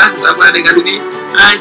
ya sampai dekat sini. Hai.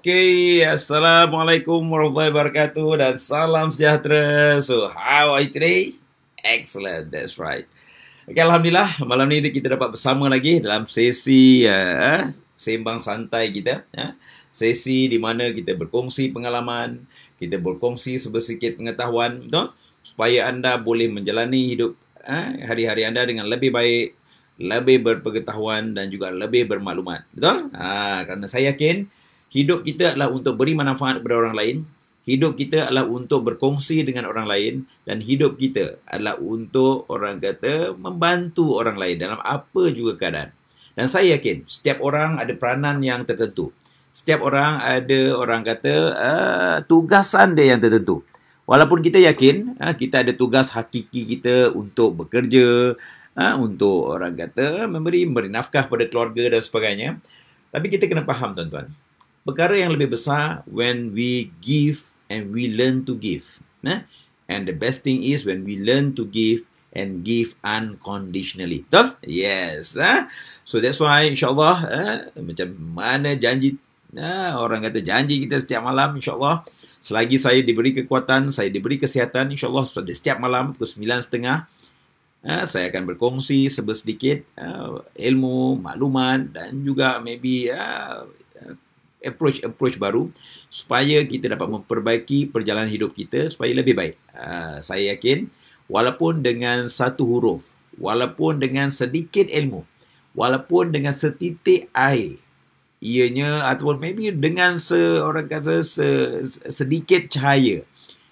Okay, Assalamualaikum warahmatullahi wabarakatuh dan salam sejahtera. So, how are you today? Excellent, that's right. Okay, Alhamdulillah, malam ni kita dapat bersama lagi dalam sesi sembang santai kita. Sesi di mana kita berkongsi pengalaman, kita berkongsi sedikit pengetahuan, betul? Supaya anda boleh menjalani hidup hari-hari anda dengan lebih baik, lebih berpengetahuan dan juga lebih bermaklumat. Betul? Kerana saya yakin hidup kita adalah untuk beri manfaat kepada orang lain. Hidup kita adalah untuk berkongsi dengan orang lain. Dan hidup kita adalah untuk, orang kata, membantu orang lain dalam apa juga keadaan. Dan saya yakin setiap orang ada peranan yang tertentu. Setiap orang ada orang kata tugasan dia yang tertentu. Walaupun kita yakin kita ada tugas hakiki kita untuk bekerja, untuk orang kata beri nafkah pada keluarga dan sebagainya. Tapi kita kena faham tuan-tuan. Perkara yang lebih besar when we give and we learn to give. And the best thing is when we learn to give and give unconditionally. Betul? Yes. So that's why insyaAllah macam mana janji orang kata janji kita setiap malam insyaAllah selagi saya diberi kekuatan, saya diberi kesihatan, insyaAllah setiap malam pukul 9.30 saya akan berkongsi sedikit ilmu, maklumat dan juga maybe approach baru supaya kita dapat memperbaiki perjalanan hidup kita supaya lebih baik. Saya yakin walaupun dengan satu huruf, walaupun dengan sedikit ilmu, walaupun dengan setitik air, ianya ataupun maybe dengan orang kata sedikit cahaya,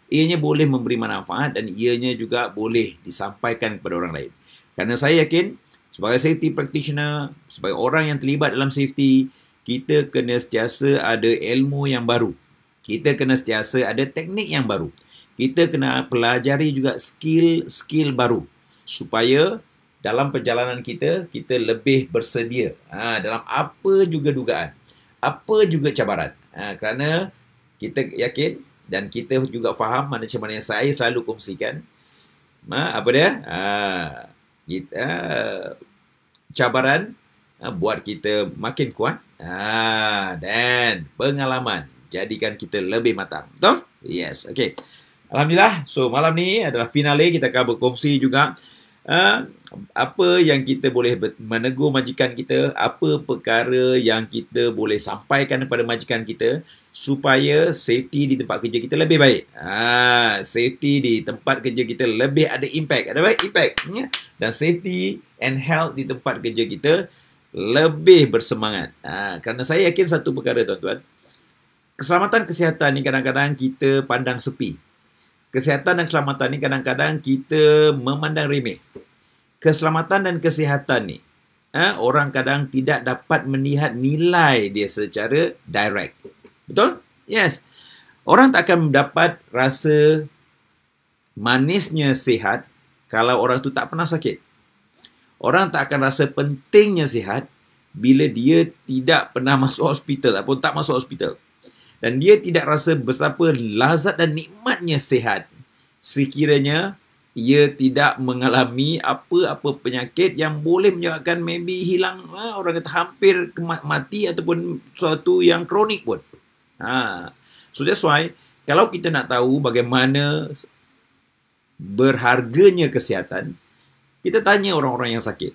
ianya boleh memberi manfaat dan ianya juga boleh disampaikan kepada orang lain. Kerana saya yakin sebagai safety practitioner, sebagai orang yang terlibat dalam safety, kita kena sentiasa ada ilmu yang baru. Kita kena sentiasa ada teknik yang baru. Kita kena pelajari juga skill baru supaya dalam perjalanan kita lebih bersedia dalam apa juga dugaan, apa juga cabaran. Kerana kita yakin dan kita juga faham macam mana yang saya selalu kongsikan. Apa dia? Cabaran buat kita makin kuat. Dan pengalaman jadikan kita lebih matang. Betul? Yes. Okay. Alhamdulillah. So malam ni adalah finale. Kita akan berkongsi juga apa yang kita boleh menegur majikan kita, apa perkara yang kita boleh sampaikan kepada majikan kita supaya safety di tempat kerja kita lebih baik. Safety di tempat kerja kita lebih ada impact. Ada baik impact. Dan safety and health di tempat kerja kita lebih bersemangat. Kerana saya yakin satu perkara tuan-tuan. Keselamatan kesihatan ni kadang-kadang kita pandang sepi. Kesihatan dan keselamatan ni kadang-kadang kita memandang remeh. Keselamatan dan kesihatan ni orang kadang tidak dapat melihat nilai dia secara direct. Betul? Yes. Orang tak akan dapat rasa manisnya sihat kalau orang tu tak pernah sakit. Orang tak akan rasa pentingnya sihat bila dia tidak pernah masuk hospital ataupun tak masuk hospital. Dan dia tidak rasa betapa lazat dan nikmatnya sihat sekiranya ia tidak mengalami apa-apa penyakit yang boleh menyebabkan maybe hilang, orang kata hampir mati ataupun sesuatu yang kronik pun. So that's why kalau kita nak tahu bagaimana berharganya kesihatan, kita tanya orang-orang yang sakit.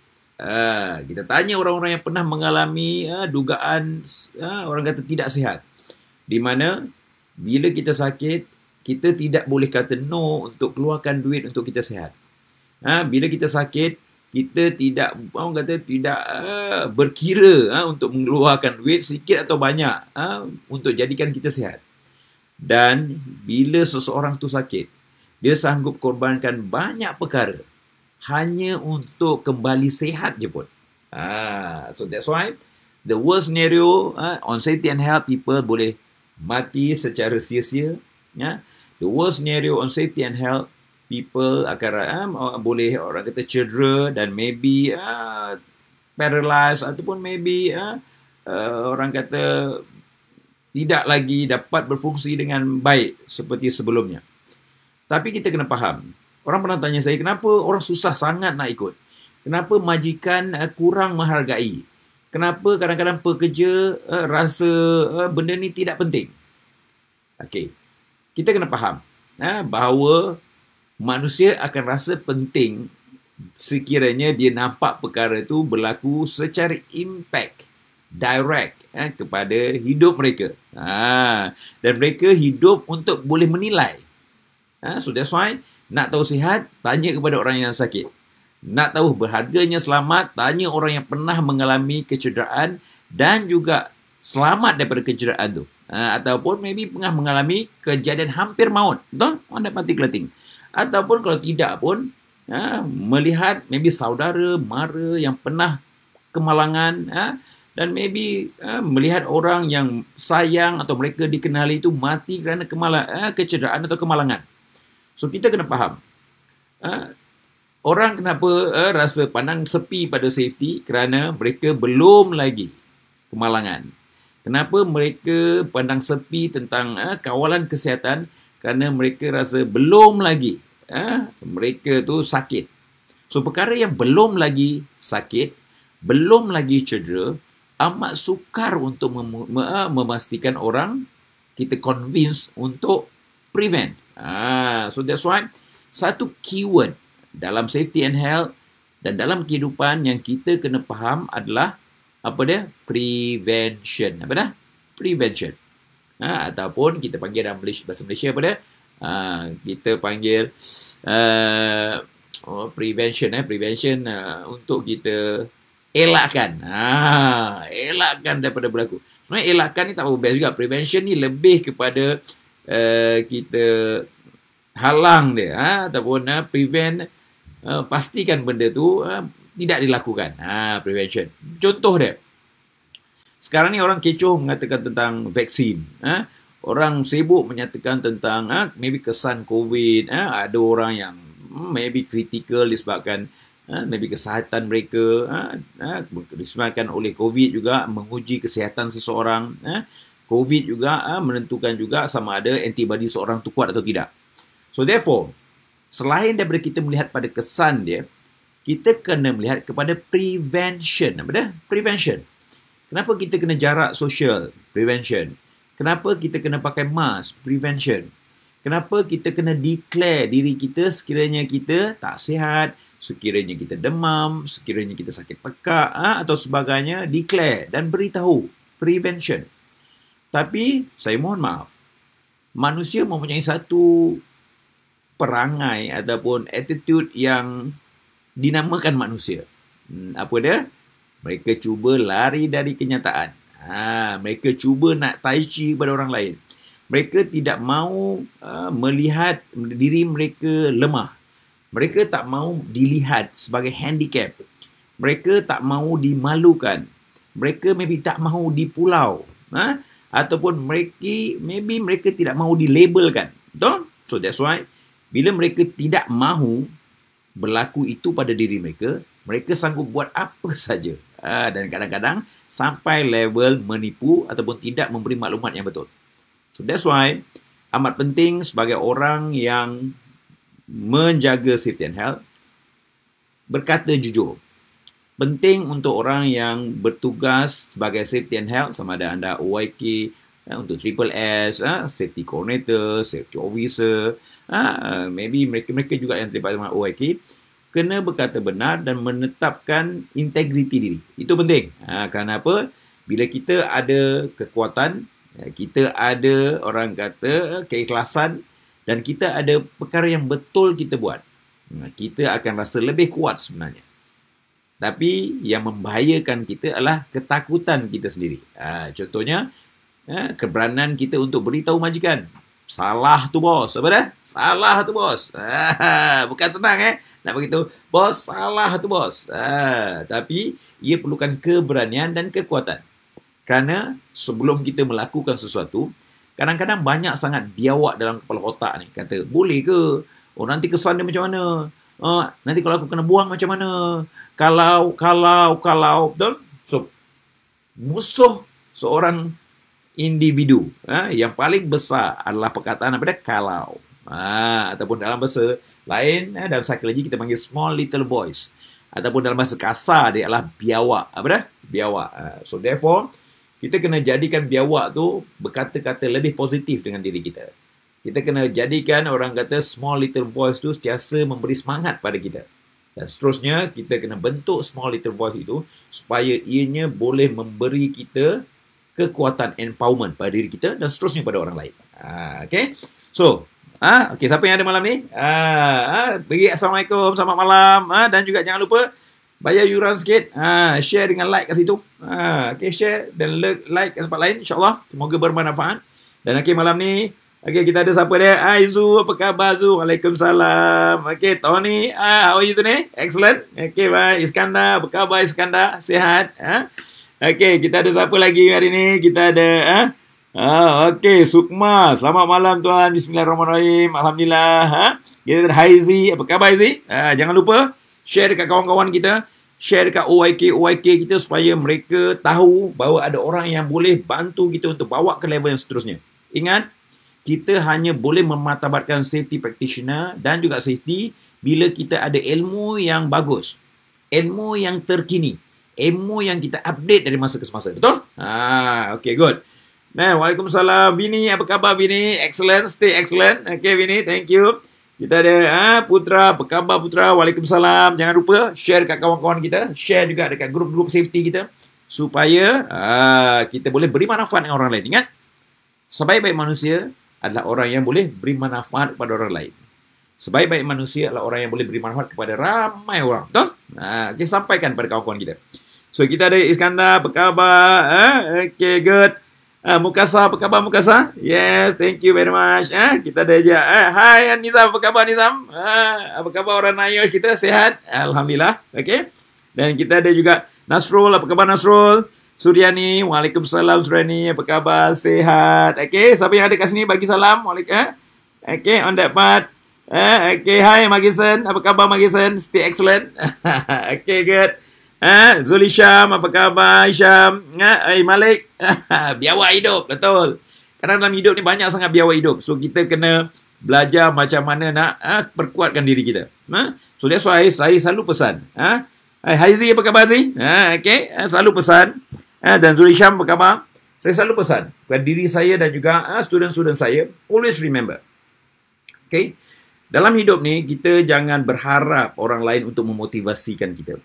Kita tanya orang-orang yang pernah mengalami dugaan orang kata tidak sihat. Di mana bila kita sakit, kita tidak boleh kata no untuk keluarkan duit untuk kita sihat. Bila kita sakit, kita tidak, orang kata tidak berkira untuk mengeluarkan duit sikit atau banyak untuk jadikan kita sihat. Dan bila seseorang tu sakit, dia sanggup korbankan banyak perkara hanya untuk kembali sihat je pun. So that's why the worst scenario on safety and health, people boleh mati secara sia-sia. The worst scenario on safety and health, people akan boleh orang kata cedera dan maybe paralyzed ataupun maybe orang kata tidak lagi dapat berfungsi dengan baik seperti sebelumnya. Tapi kita kena faham. Orang pernah tanya saya, kenapa orang susah sangat nak ikut? Kenapa majikan kurang menghargai? Kenapa kadang-kadang pekerja rasa benda ni tidak penting? Okey. Kita kena faham bahawa manusia akan rasa penting sekiranya dia nampak perkara itu berlaku secara impact direct kepada hidup mereka. Dan mereka hidup untuk boleh menilai. So that's why nak tahu sihat, tanya kepada orang yang sakit. Nak tahu berharganya selamat, tanya orang yang pernah mengalami kecederaan dan juga selamat daripada kecederaan tu. Ataupun maybe pernah mengalami kejadian hampir maut. Betul? Anda mati kelating. Ataupun kalau tidak pun, melihat maybe saudara, mara yang pernah kemalangan, dan maybe melihat orang yang sayang atau mereka dikenali itu mati kerana kecederaan atau kemalangan. So kita kena faham. Orang kenapa rasa pandang sepi pada safety kerana mereka belum lagi kemalangan. Kenapa mereka pandang sepi tentang kawalan kesihatan kerana mereka rasa belum lagi mereka tu sakit. So perkara yang belum lagi sakit, belum lagi cedera, amat sukar untuk memastikan orang kita convince untuk prevent. So that's why satu keyword dalam safety and health dan dalam kehidupan yang kita kena faham adalah apa dia? Prevention. Apa dah? Prevention. Ataupun kita panggil dalam bahasa Malaysia apa dia? Kita panggil prevention. Prevention untuk kita elakkan. Elakkan daripada berlaku. Sebenarnya elakkan ni tak apa best juga. Prevention ni lebih kepada kita halang dia. Ataupun prevent, pastikan benda tu tidak dilakukan. Prevention. Contoh dia. Sekarang ni orang kecoh mengatakan tentang vaksin. Orang sibuk menyatakan tentang maybe kesan COVID. Ada orang yang maybe critical disebabkan maybe kesihatan mereka disebabkan oleh COVID juga menguji kesihatan seseorang. COVID juga menentukan juga sama ada antibody seorang tu kuat atau tidak. So therefore, selain daripada kita melihat pada kesan dia, kita kena melihat kepada prevention. Apa dia? Prevention. Kenapa kita kena jarak sosial? Prevention. Kenapa kita kena pakai mask? Prevention. Kenapa kita kena declare diri kita sekiranya kita tak sihat, sekiranya kita demam, sekiranya kita sakit tekak atau sebagainya, declare dan beritahu. Prevention. Tapi, saya mohon maaf, manusia mempunyai satu perangai ataupun attitude yang dinamakan manusia. Apa dia? Mereka cuba lari dari kenyataan. Mereka cuba nak tai chi pada orang lain. Mereka tidak mahu melihat diri mereka lemah. Mereka tak mahu dilihat sebagai handicap. Mereka tak mahu dimalukan. Mereka maybe tak mahu dipulau. Ataupun mereka tidak mahu dilabelkan. Betul? So that's why bila mereka tidak mahu berlaku itu pada diri mereka, mereka sanggup buat apa saja. Dan kadang-kadang sampai level menipu ataupun tidak memberi maklumat yang betul. So that's why amat penting sebagai orang yang menjaga safety and health, berkata jujur. Penting untuk orang yang bertugas sebagai safety and health, sama ada anda OYK, untuk triple S, safety coordinator, safety officer, maybe mereka juga yang terlibat dengan OYK, kena berkata benar dan menetapkan integriti diri. Itu penting. Kerana apa? Bila kita ada kekuatan, kita ada orang kata keikhlasan dan kita ada perkara yang betul kita buat, kita akan rasa lebih kuat sebenarnya. Tapi yang membahayakan kita adalah ketakutan kita sendiri. Contohnya, keberanian kita untuk beritahu majikan, salah tu bos. Apa dah? Salah tu bos. Bukan senang nak beritahu, bos, salah tu bos. Tapi ia perlukan keberanian dan kekuatan. Kerana sebelum kita melakukan sesuatu, kadang-kadang banyak sangat biawak dalam kepala otak ni. Kata, boleh ke? Oh, nanti kesan dia macam mana? Nanti kalau aku kena buang macam mana? Kalau. Betul? So, musuh seorang individu yang paling besar adalah perkataan apa dia? Kalau. Ataupun dalam bahasa lain, dalam psikologi kita panggil small little boys. Ataupun dalam bahasa kasar dia adalah biawak. Apa dia? Biawak. So therefore, kita kena jadikan biawak tu berkata-kata lebih positif dengan diri kita. Kita kena jadikan orang kata small little voice tu sentiasa memberi semangat pada kita. Dan seterusnya, kita kena bentuk small little voice itu supaya ianya boleh memberi kita kekuatan empowerment pada diri kita dan seterusnya pada orang lain. Okay? So, okay, siapa yang ada malam ni? Bagi Assalamualaikum, selamat malam. Dan juga jangan lupa bayar yuran sikit. Share dengan like kat situ. Okay, share dan like kat tempat lain. InsyaAllah. Semoga bermanfaat. Dan okay, malam ni, okay, kita ada siapa dia? Zu, apa khabar Zu? Waalaikumsalam. Okay, Tony. How are you today? Excellent. Okay, bye. Iskandar, apa khabar Iskandar? Sihat? Okey, kita ada siapa lagi hari ni? Kita ada okey, Sukma. Selamat malam tuan. Bismillahirrahmanirrahim. Alhamdulillah. Kita ada Haizi. Apa khabar Haizi? Jangan lupa share dekat kawan-kawan kita. Share dekat OYK kita supaya mereka tahu bahawa ada orang yang boleh bantu kita untuk bawa ke level yang seterusnya. Ingat, kita hanya boleh memartabatkan safety practitioner dan juga safety bila kita ada ilmu yang bagus. Ilmu yang terkini. Ilmu yang kita update dari masa ke semasa. Betul? Okay, good. Nah, Waalaikumsalam. Vini, apa khabar Vini? Excellent. Stay excellent. Okay, Vini. Thank you. Kita ada Putra. Apa khabar Putra? Waalaikumsalam. Jangan lupa share kat kawan-kawan kita. Share juga dekat grup-grup safety kita. Supaya kita boleh beri manfaat dengan orang lain. Ingat? Sebaik-baik manusia adalah orang yang boleh beri manfaat kepada orang lain. Sebaik-baik manusia adalah orang yang boleh beri manfaat kepada ramai orang. Betul? Kita sampaikan pada kawan-kawan kita. So, kita ada Iskandar, apa khabar? Okay, good. Mukasa, apa khabar Mukasa? Yes, thank you very much. Kita ada je. Hai Nizam, apa khabar Nizam? Apa khabar orang Naya kita? Sehat? Alhamdulillah. Okay. Dan kita ada juga Nasrul, apa khabar Nasrul? Suryani, Waalaikumsalam Suryani, apa khabar? Sehat. Okay, siapa yang ada kat sini bagi salam. Okay, on that part. Okay, hi Magison, apa khabar Magison? Stay excellent. Okay, good. Zul Isham, apa khabar Isham? Malik, biawak hidup, betul. Kadang dalam hidup ni banyak sangat biawak hidup. So, kita kena belajar macam mana nak perkuatkan diri kita. So, that's why saya selalu pesan. Haizi, apa khabar Haizi? Okay, selalu pesan. Dan Zul Isham, apa khabar? Saya selalu pesan kepada diri saya dan juga student-student saya, always remember. Okay, dalam hidup ni, kita jangan berharap orang lain untuk memotivasikan kita.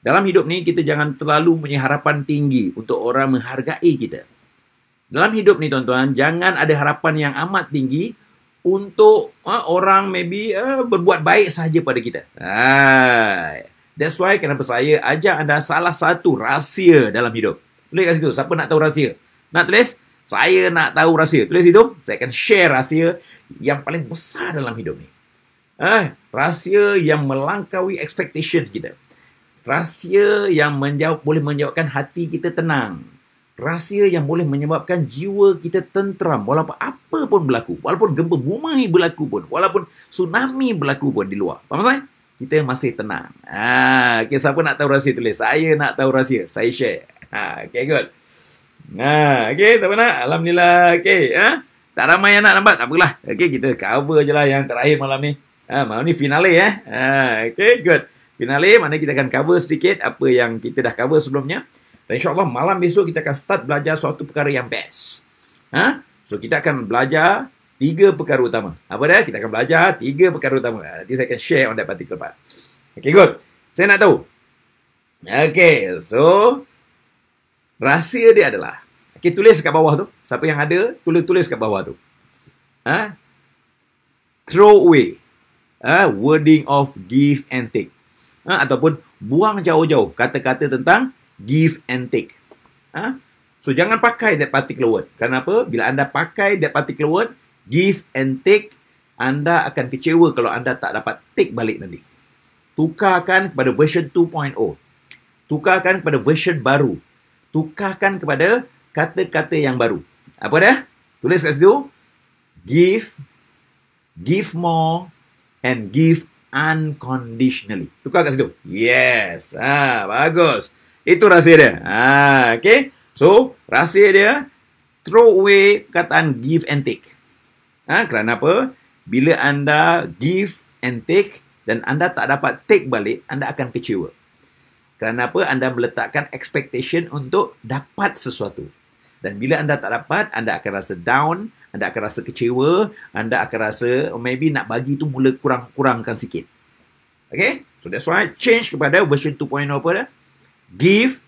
Dalam hidup ni, kita jangan terlalu punya harapan tinggi untuk orang menghargai kita. Dalam hidup ni, tuan-tuan, jangan ada harapan yang amat tinggi untuk orang maybe berbuat baik sahaja pada kita. That's why kenapa saya ajak anda salah satu rahsia dalam hidup. Tulis kat situ, siapa nak tahu rahsia? Nak tulis? Saya nak tahu rahsia. Tulis itu, saya akan share rahsia yang paling besar dalam hidup ni. Rahsia yang melangkaui expectation kita. Rahsia yang boleh menjawabkan hati kita tenang. Rahsia yang boleh menyebabkan jiwa kita tenteram. Walaupun apa pun berlaku. Walaupun gempa bumi berlaku pun. Walaupun tsunami berlaku pun di luar. Faham saya? Kita masih tenang. Okay, siapa nak tahu rahsia tulis? Saya nak tahu rahsia. Saya share. Okay, good. Okay, tak apa nak? Alhamdulillah. Okay, tak ramai yang nak nampak? Tak apalah. Okay, kita cover je lah yang terakhir malam ni. Malam ni finale Okay, good. Finale, mana kita akan cover sedikit apa yang kita dah cover sebelumnya. Dan insyaAllah malam besok kita akan start belajar suatu perkara yang best. So, kita akan belajar 3 perkara utama. Apa dia? Kita akan belajar 3 perkara utama. Nanti saya akan share on that particular part. Okay, good. Saya nak tahu. Okay, so rahsia dia adalah, okay, tulis kat bawah tu. Siapa yang ada, tulis kat bawah tu. Throw away. Wording of give and take. Ataupun buang jauh-jauh kata-kata tentang give and take. So, jangan pakai that particular word. Kenapa? Bila anda pakai that particular word, give and take, anda akan kecewa kalau anda tak dapat take balik nanti. Tukarkan kepada version 2.0. Tukarkan kepada version baru. Tukarkan kepada kata-kata yang baru. Apa dia? Tulis kat situ. Give more, and give unconditionally. Tukar kat situ. Yes. Bagus. Itu rahsia dia. Okay. So, rahsia dia, throw away kataan give and take. Kerana apa? Bila anda give and take dan anda tak dapat take balik, anda akan kecewa. Kerana apa? Anda meletakkan expectation untuk dapat sesuatu. Dan bila anda tak dapat, anda akan rasa down, anda akan rasa kecewa, anda akan rasa maybe nak bagi tu mula kurang-kurangkan sikit. Okay? So that's why change kepada version 2.0 apa dah? Give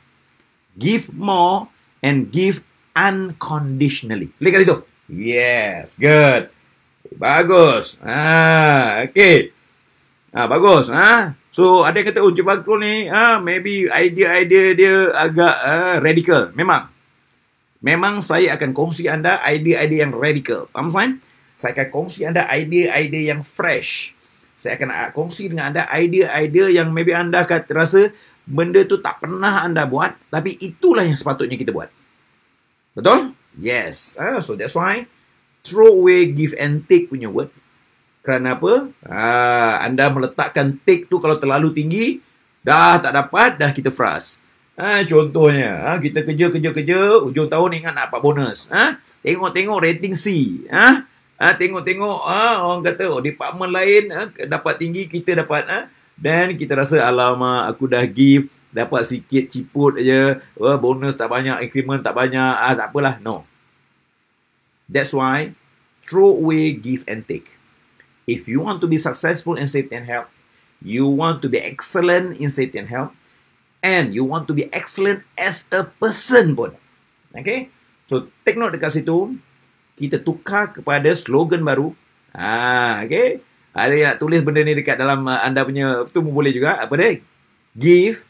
more, and give unconditionally. Klik kat situ. Yes, good. Bagus. Okay. Bagus. So, ada yang kata, Encik Fakrul ni, maybe idea-idea dia agak radical. Memang saya akan kongsi anda idea-idea yang radical. Faham saya? Saya akan kongsi anda idea-idea yang fresh. Saya akan kongsi dengan anda idea-idea yang maybe anda akan terasa benda tu tak pernah anda buat, tapi itulah yang sepatutnya kita buat. Betul? Yes. So that's why throw away give and take punya word. Kerana apa? Anda meletakkan take tu kalau terlalu tinggi, dah tak dapat, dah kita frust. Contohnya, kita kerja, hujung tahun ingat nak dapat bonus. Tengok-tengok rating C. Tengok-tengok orang kata, department lain dapat tinggi, kita dapat. Dan kita rasa, alamak, aku dah give, dapat sikit ciput aja, bonus tak banyak, increment tak banyak, tak apalah. No. That's why, throw away give and take. If you want to be successful in safety and health, you want to be excellent in safety and health, and you want to be excellent as a person pun. Okay? So, take note dekat situ, kita tukar kepada slogan baru. Okay? Ada yang nak tulis benda ni dekat dalam anda punya, itu pun boleh juga. Apa dia? Give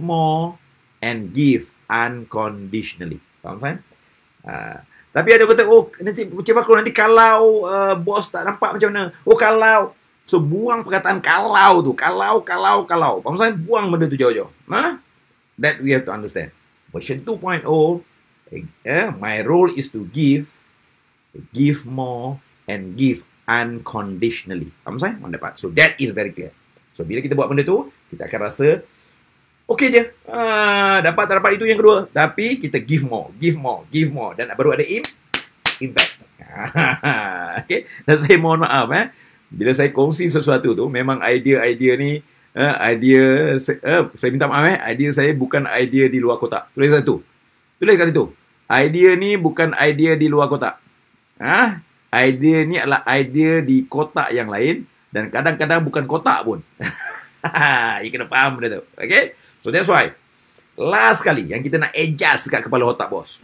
more, and give unconditionally. Faham kan? Tapi ada kata, nanti Cik Fakrul, nanti kalau bos tak nampak macam mana? Kalau. So, buang perkataan kalau tu. Kalau. Faham kan? Buang benda tu jauh-jauh. That we have to understand. Version 2.0, my role is to give more, and give unconditionally. Faham kan? On that part. So, that is very clear. So, bila kita buat benda tu, kita akan rasa, okey je. Dapat tak dapat itu yang kedua. Tapi kita give more. Dan baru ada impact. Okay. Dan saya mohon maaf. Bila saya kongsi sesuatu tu, memang idea ni, saya minta maaf. Idea saya bukan idea di luar kotak. Tulis kat situ. Idea ni bukan idea di luar kotak. Idea ni adalah idea di kotak yang lain. Dan kadang-kadang bukan kotak pun. You kena faham benda tu. Okay? So that's why last kali yang kita nak adjust kat kepala otak bos.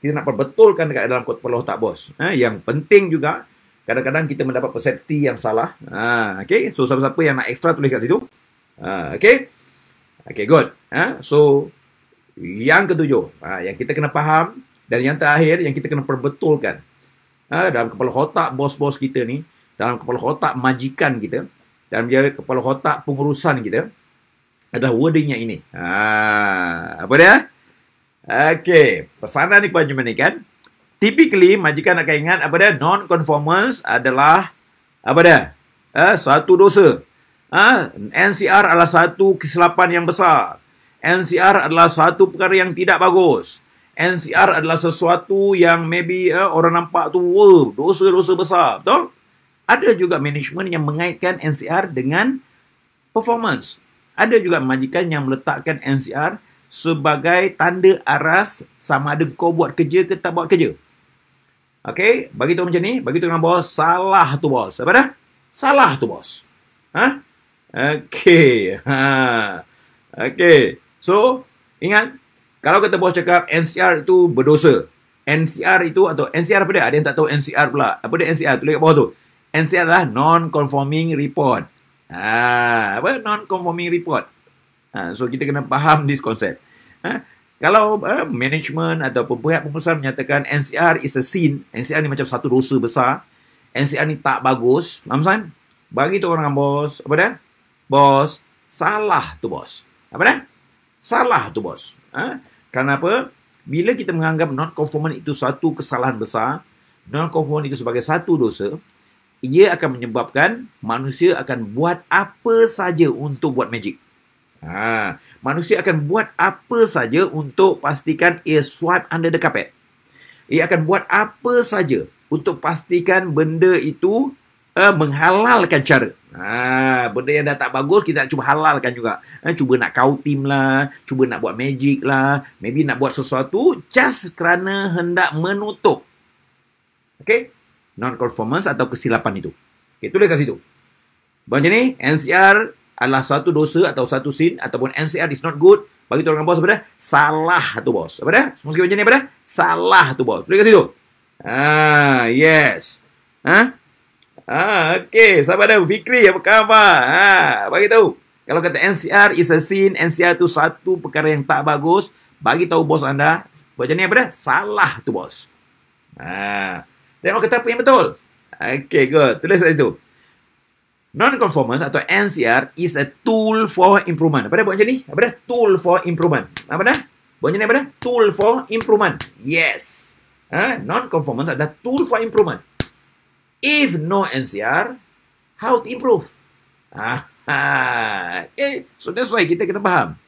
Kita nak perbetulkan dekat dalam kepala otak bos. Yang penting juga, kadang-kadang kita mendapat persepsi yang salah. Okay? So siapa-siapa yang nak extra tulis kat situ. Okay? Okay, good. So yang ketujuh, yang kita kena faham, dan yang terakhir yang kita kena perbetulkan. Dalam kepala otak bos-bos kita ni, dalam kepala otak majikan kita, dalam kepala otak pengurusan kita, adalah wordingnya ini. Apa dia? Okay. Pesanan ni kepada ni kan. Typically, majikan akan ingat apa dia? Non-conformance adalah apa dia? Satu dosa. NCR adalah satu kesilapan yang besar. NCR adalah satu perkara yang tidak bagus. NCR adalah sesuatu yang maybe orang nampak tu, dosa-dosa besar. Betul? Ada juga manajemen yang mengaitkan NCR dengan performance. Ada juga majikan yang meletakkan NCR sebagai tanda aras sama ada kau buat kerja ke tak buat kerja. Okay? Bagi tahu macam ni, bagi tahu dengan bos, salah tu bos. Apa dah? Salah tu bos. Okay. Okay. So, ingat, kalau kata bos cakap NCR itu berdosa. NCR itu, atau NCR apa dia? Ada yang tak tahu NCR pula. Apa dia NCR? Tulis kat bawah tu. NCR adalah non-conforming report. Apa? Non-conforming report. So, kita kena faham this concept. Kalau management ataupun pihak pengurusan menyatakan NCR is a sin, NCR ni macam satu dosa besar, NCR ni tak bagus, Mamsan, bagi tu orang bos, apa dah? Bos, salah tu bos. Apa dah? Salah tu bos. Kenapa? Bila kita menganggap non-conformant itu satu kesalahan besar, non-conformant itu sebagai satu dosa, ia akan menyebabkan manusia akan buat apa saja untuk buat magic. Manusia akan buat apa saja untuk pastikan ia swipe under the carpet. Ia akan buat apa saja untuk pastikan benda itu menghalalkan cara. Benda yang dah tak bagus, kita nak cuba halalkan juga. Cuba nak kautim lah, cuba nak buat magic lah, maybe nak buat sesuatu just kerana hendak menutup. Okay? Non-conformance atau kesilapan itu. Okay, tulis kat situ. Macam ni, NCR adalah satu dosa atau satu sin, ataupun NCR is not good, bagi tu orang bos apa dah? Salah tu bos. Apa dah? Semua sekali macam ni apa dah? Salah tu bos. Tulis kat situ. Yes. Okay. Sahabat dah. Fikri, apa khabar? Bagi tahu. Kalau kata NCR is a sin, NCR tu satu perkara yang tak bagus, bagi tahu bos anda, macam ni apa dah? Salah tu bos. Dan orang kata apa yang betul? Okay, good. Tulis kat situ. Non-conformance atau NCR is a tool for improvement. Apa dah buat macam ni? Apa dah? Tool for improvement. Apa dah? Buat macam ni apa dah? Tool for improvement. Yes. Non-conformance adalah tool for improvement. If no NCR, how to improve? Okay. So that's why kita kena faham.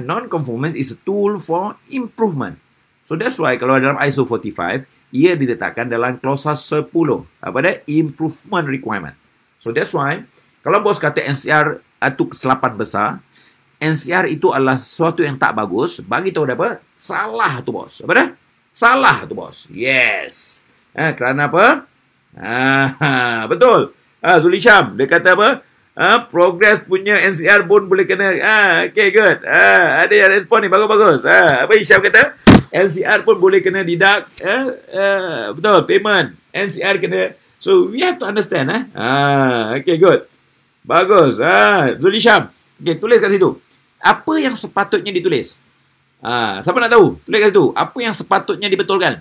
Non-conformance is a tool for improvement. So that's why kalau dalam ISO 45, ia diletakkan dalam klausa 10. Apa dah? Improvement requirement. So that's why, kalau bos kata NCR itu kesilapan besar, NCR itu adalah sesuatu yang tak bagus, bagi tahu apa? Salah tu bos. Apa dah? Salah tu bos. Yes. Kerana apa? Betul. Zuli Syam, dia kata apa? Progress punya NCR pun boleh kena. Okay, good. Ada yang respon ni, bagus-bagus. Apa Syam kata? NCR pun boleh kena deduct. Betul, payment. NCR kena. So, we have to understand. Okay, good. Bagus. Zuli Syam. Okay, tulis kat situ. Apa yang sepatutnya ditulis? Siapa nak tahu? Tulis kat situ. Apa yang sepatutnya dibetulkan?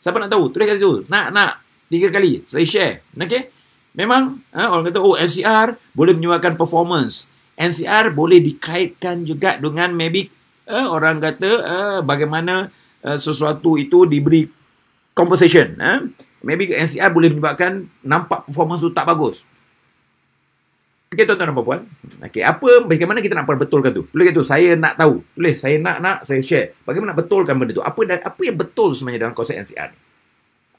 Siapa nak tahu? Tulis kat situ. Nak. 3 kali. Saya share. Okay? Memang, orang kata, NCR boleh menyebabkan performance. NCR boleh dikaitkan juga dengan maybe, orang kata, bagaimana sesuatu itu diberi compensation. Maybe NCR boleh menyebabkan nampak performance itu tak bagus. Okey, tuan-tuan dan puan-puan. Okey, bagaimana kita nak betulkan tu? Tulis itu, saya nak tahu. Tulis, saya nak, saya share. Bagaimana nak betulkan benda tu? Apa yang betul sebenarnya dalam konsep NCR ni?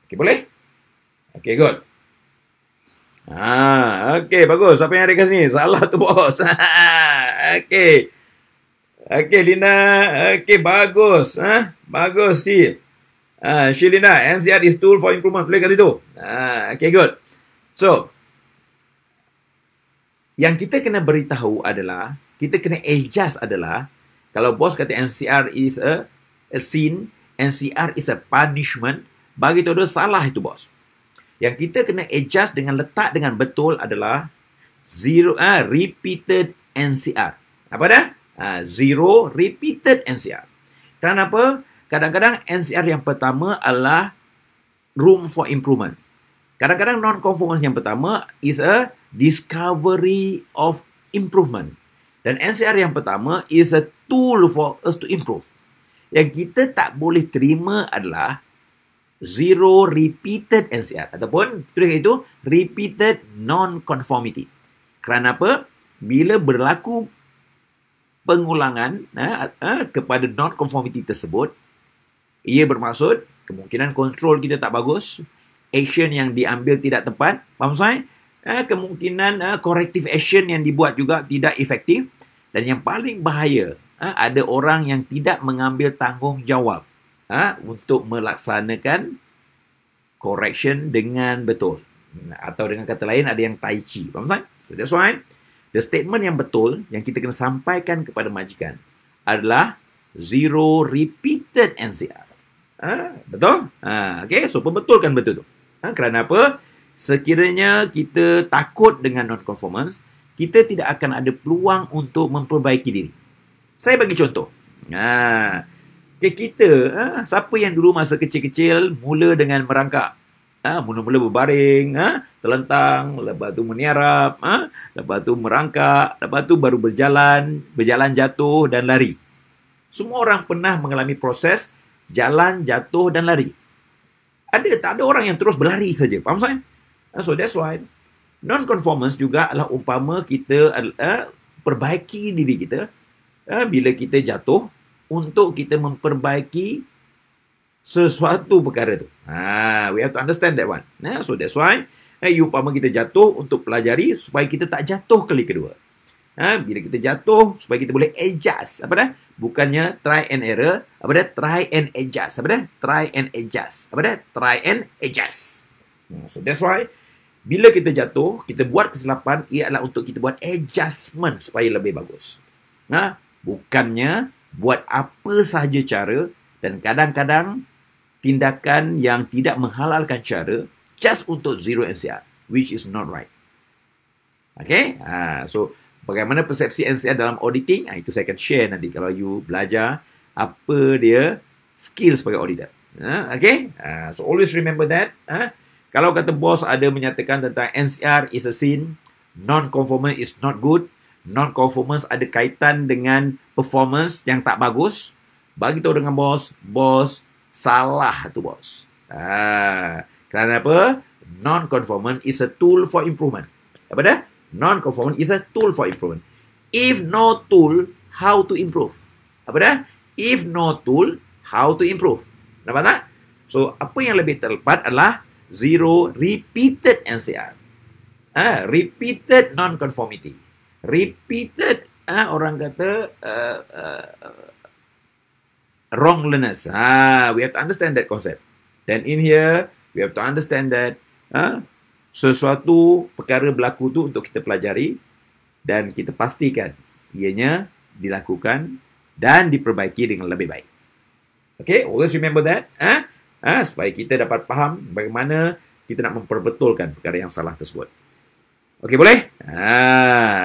Okey, boleh? Okey, good. Okey, bagus. Apa yang ada kat sini? Salah tu, bos. Okey. Okey, Lina. Okey, bagus. Bagus, Steve. Shilina, NCR is tool for improvement. Tulis kat situ. Okay, good. So, yang kita kena beritahu adalah, kita kena adjust adalah, kalau bos kata NCR is a sin, NCR is a punishment, bagi tahu dia salah itu bos. Yang kita kena adjust dengan letak dengan betul adalah repeated NCR. Apa dah? Zero repeated NCR. Kenapa? Kadang-kadang NCR yang pertama adalah room for improvement. Kadang-kadang non-conformance yang pertama is a discovery of improvement. Dan NCR yang pertama is a tool for us to improve. Yang kita tak boleh terima adalah zero repeated NCR. Ataupun tulis itu repeated non-conformity. Kerana apa? Bila berlaku pengulangan kepada non-conformity tersebut, ia bermaksud kemungkinan kontrol kita tak bagus, action yang diambil tidak tepat, faham saya? Kemungkinan corrective action yang dibuat juga tidak efektif, dan yang paling bahaya, ada orang yang tidak mengambil tanggungjawab untuk melaksanakan correction dengan betul. Atau dengan kata lain, ada yang tai chi, faham saya? So that's why the statement yang betul yang kita kena sampaikan kepada majikan adalah zero repeated NCR. Betul? Okay, so pembetulkan betul tu. Kerana apa? Sekiranya kita takut dengan non-conformance, kita tidak akan ada peluang untuk memperbaiki diri. Saya bagi contoh. Okay, kita, siapa yang dulu masa kecil-kecil mula dengan merangkak? Mula-mula berbaring, terlentang, lepas tu meniarap, lepas tu merangkak, lepas tu baru berjalan jatuh dan lari. Semua orang pernah mengalami proses jalan, jatuh dan lari. Tak ada orang yang terus berlari saja. Faham saya? So that's why non-conformance juga adalah umpama kita perbaiki diri kita bila kita jatuh untuk kita memperbaiki sesuatu perkara tu. We have to understand that one. So that's why umpama kita jatuh untuk pelajari supaya kita tak jatuh kali kedua. Bila kita jatuh supaya kita boleh adjust. Apa dah? Bukannya try and error. Apa dah? Try and adjust. Apa dah? Try and adjust. Apa dah? Try and adjust. So that's why bila kita jatuh, kita buat kesilapan, ia adalah untuk kita buat adjustment supaya lebih bagus. Bukannya buat apa sahaja cara, dan kadang-kadang tindakan yang tidak menghalalkan cara just untuk zero NCR, which is not right. Okay? So bagaimana persepsi NCR dalam auditing? Itu saya akan share nanti kalau you belajar apa dia skill sebagai auditor. Okay? So always remember that. Kalau kata bos ada menyatakan tentang NCR is a sin, Non-conformance is not good. Non-conformance ada kaitan dengan performance yang tak bagus. Bagi tahu dengan bos, bos salah tu bos. Kerana apa? Non-conformance is a tool for improvement. Apa dah? Non-conformance is a tool for improvement. If no tool, how to improve? Apa dah? If no tool, how to improve? Nampak tak? So, apa yang lebih tepat adalah zero repeated NCR. Repeated non-conformity. Repeated, orang kata, wrongliness. We have to understand that concept. Then in here, we have to understand that sesuatu perkara berlaku tu untuk kita pelajari dan kita pastikan ianya dilakukan dan diperbaiki dengan lebih baik. Okay, always remember that. Supaya kita dapat faham bagaimana kita nak memperbetulkan perkara yang salah tersebut. Okay, boleh?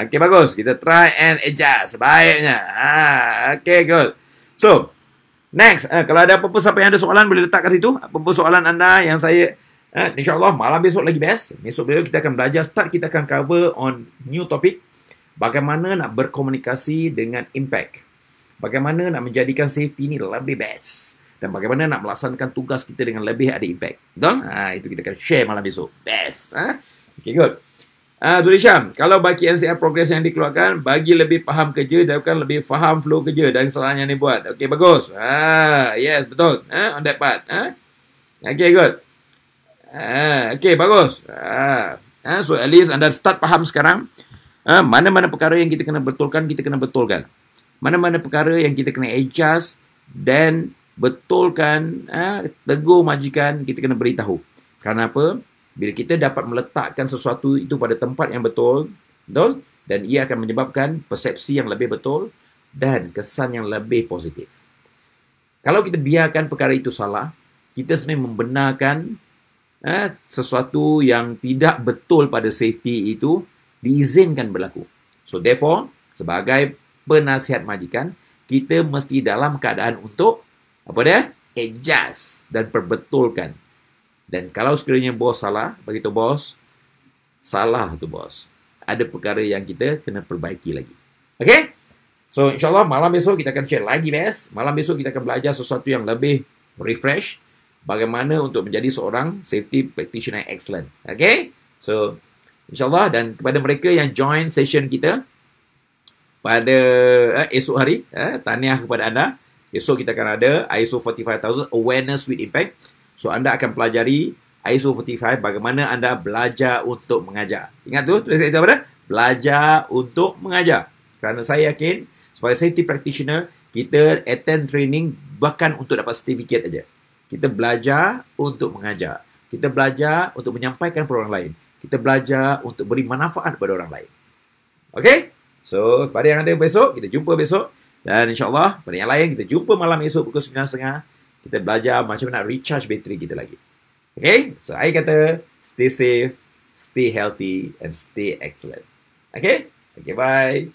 Okay, bagus. Kita try and adjust sebaiknya. Okay, good. So, next, kalau ada apa-apa siapa yang ada soalan boleh letak kat situ. Apa-apa soalan anda yang saya InsyaAllah malam besok lagi best. Besok kita akan belajar, kita akan cover on new topic. Bagaimana nak berkomunikasi dengan impact. Bagaimana nak menjadikan safety ni lebih best. Dan bagaimana nak melaksanakan tugas kita dengan lebih ada impact. Betul? Itu kita akan share malam besok. Best. Okay, good. Zul Hisham, kalau bagi NCR progress yang dikeluarkan, bagi lebih faham kerja, dan lebih faham flow kerja dan kesalahan yang dibuat. Okay, bagus. Yes, betul. On that part. Okay, good. Okay, bagus. So, at least anda start faham sekarang. Mana-mana perkara yang kita kena betulkan, kita kena betulkan. Mana-mana perkara yang kita kena adjust dan betulkan, tegur majikan, kita kena beritahu. Kerana apa? Bila kita dapat meletakkan sesuatu itu pada tempat yang betul, dan ia akan menyebabkan persepsi yang lebih betul dan kesan yang lebih positif. Kalau kita biarkan perkara itu salah, kita sebenarnya membenarkan sesuatu yang tidak betul pada safety itu diizinkan berlaku. So therefore, sebagai penasihat majikan, kita mesti dalam keadaan untuk adjust dan perbetulkan. Dan kalau sekiranya bos salah, begitu bos, salah tu bos. Ada perkara yang kita kena perbaiki lagi. Okay? So, insyaAllah malam besok kita akan share lagi, best. Malam besok kita akan belajar sesuatu yang lebih refresh. Bagaimana untuk menjadi seorang safety practitioner excellent. Okay? So, insyaAllah dan kepada mereka yang join session kita pada esok hari, tahniah kepada anda. Esok kita akan ada ISO 45000 Awareness with Impact. So, anda akan pelajari ISO 45, bagaimana anda belajar untuk mengajar. Ingat tu, tulis itu apa? Belajar untuk mengajar. Kerana saya yakin, sebagai safety practitioner, kita attend training bukan untuk dapat sertifikat aja. Kita belajar untuk mengajar. Kita belajar untuk menyampaikan kepada orang lain. Kita belajar untuk beri manfaat kepada orang lain. Okay? So, pada yang ada besok, kita jumpa besok. Dan insyaAllah, pada yang lain, kita jumpa malam esok pukul 9.30. Kita belajar macam mana recharge bateri kita lagi. Okay? So, I kata, stay safe, stay healthy, and stay excellent. Okay? Okay, bye.